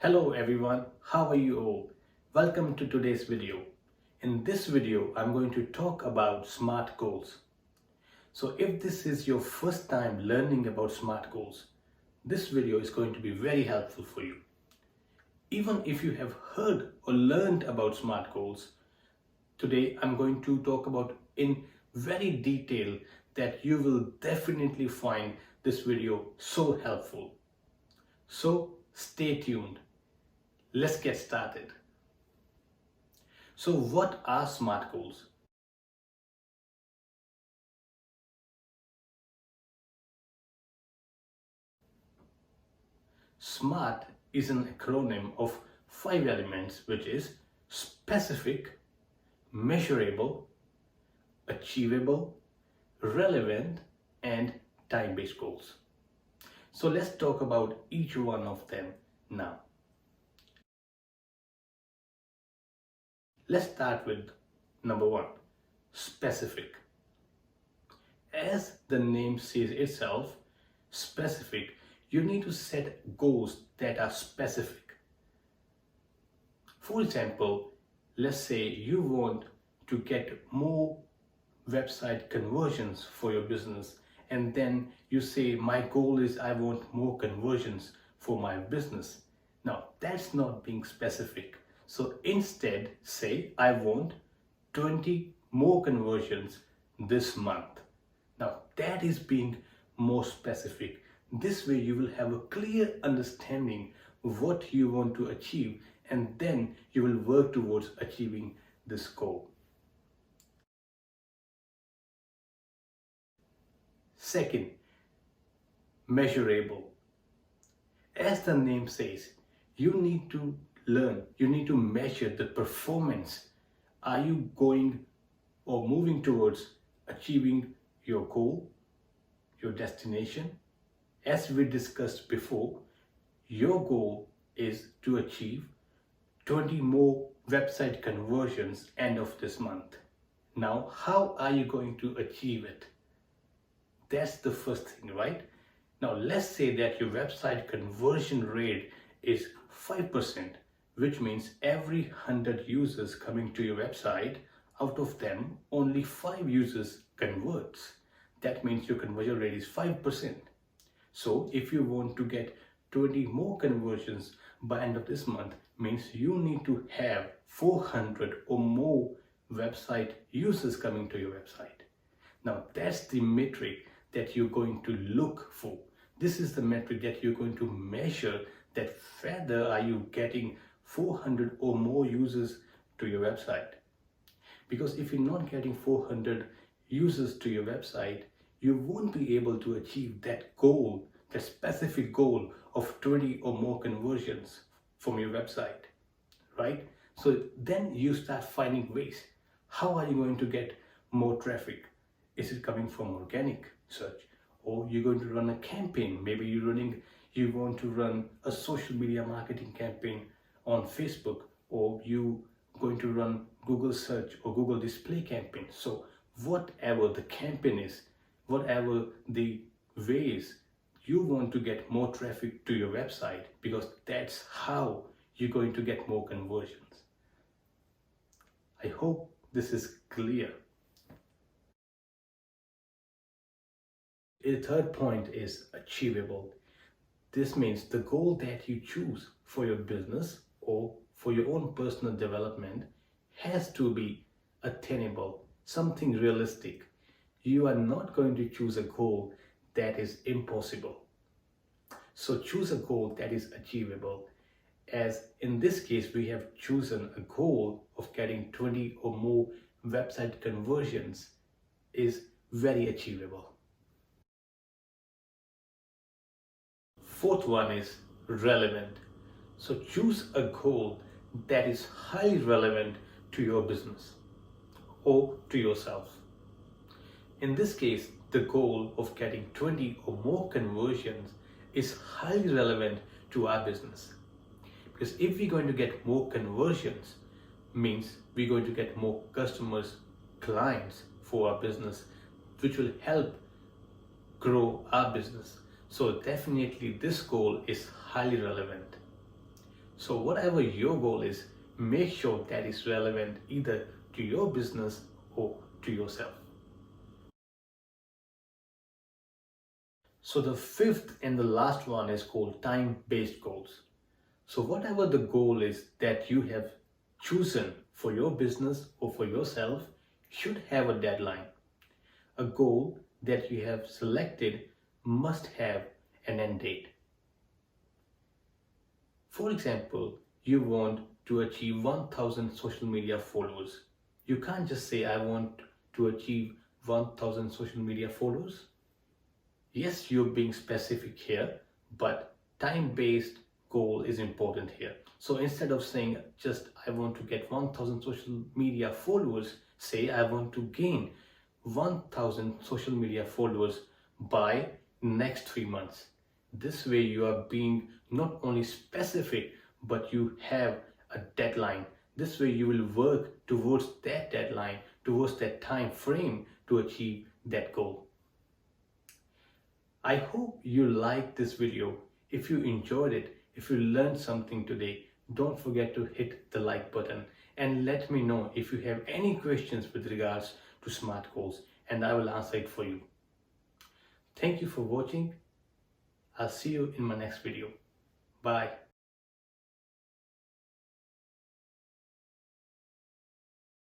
Hello everyone, how are you all? Welcome to today's video. In this video, I'm going to talk about SMART goals. So if this is your first time learning about SMART goals, this video is going to be very helpful for you. Even if you have heard or learned about SMART goals, today I'm going to talk about in very detail that you will definitely find this video so helpful. So stay tuned. Let's get started. So what are SMART goals? SMART is an acronym of 5 elements, which is specific, measurable, achievable, relevant, and time-based goals. So let's talk about each one of them now. Let's start with number 1, specific. As the name says itself, specific, you need to set goals that are specific. For example, let's say you want to get more website conversions for your business, and then you say, my goal is I want more conversions for my business. Now, that's not being specific. So instead, say, I want 20 more conversions this month. Now, that is being more specific. This way, you will have a clear understanding of what you want to achieve, and then you will work towards achieving this goal. Second, measurable. As the name says, you need to learn, you need to measure the performance. Are you going or moving towards achieving your goal, your destination? As we discussed before, your goal is to achieve 20 more website conversions end of this month. Now, how are you going to achieve it? That's the first thing, right? Now, let's say that your website conversion rate is 5%, which means every 100 users coming to your website, out of them, only 5 users converts. That means your conversion rate is 5%. So if you want to get 20 more conversions by end of this month, means you need to have 400 or more website users coming to your website. Now, that's the metric that you're going to look for. This is the metric that you're going to measure, that whether are you getting 400 or more users to your website. Because if you're not getting 400 users to your website, you won't be able to achieve that goal, that specific goal of 20 or more conversions from your website, right? So then you start finding ways. How are you going to get more traffic? Is it coming from organic search, or you're going to run a campaign? Maybe you want to run a social media marketing campaign on Facebook, or you going to run Google search or Google display campaign. So whatever the campaign is, whatever the ways you want to get more traffic to your website, because that's how you're going to get more conversions. I hope this is clear. The third point is achievable. This means the goal that you choose for your business or for your own personal development has to be attainable, something realistic. You are not going to choose a goal that is impossible. So choose a goal that is achievable. As in this case, we have chosen a goal of getting 20 or more website conversions is very achievable. Fourth one is relevant. So choose a goal that is highly relevant to your business or to yourself. In this case, the goal of getting 20 or more conversions is highly relevant to our business. Because if we're going to get more conversions, means we're going to get more customers, clients for our business, which will help grow our business. So definitely this goal is highly relevant. So whatever your goal is, make sure that is relevant either to your business or to yourself. So the fifth and the last one is called time-based goals. So whatever the goal is that you have chosen for your business or for yourself should have a deadline. A goal that you have selected must have an end date. For example, you want to achieve 1000 social media followers. You can't just say, I want to achieve 1000 social media followers. Yes, you're being specific here, but time-based goal is important here. So instead of saying just I want to get 1000 social media followers, say I want to gain 1000 social media followers by next 3 months. This way you are being not only specific, but you have a deadline. This way you will work towards that deadline, towards that time frame to achieve that goal. I hope you liked this video. If you enjoyed it, if you learned something today, don't forget to hit the like button and let me know if you have any questions with regards to SMART goals, and I will answer it for you. Thank you for watching. I'll see you in my next video. Bye.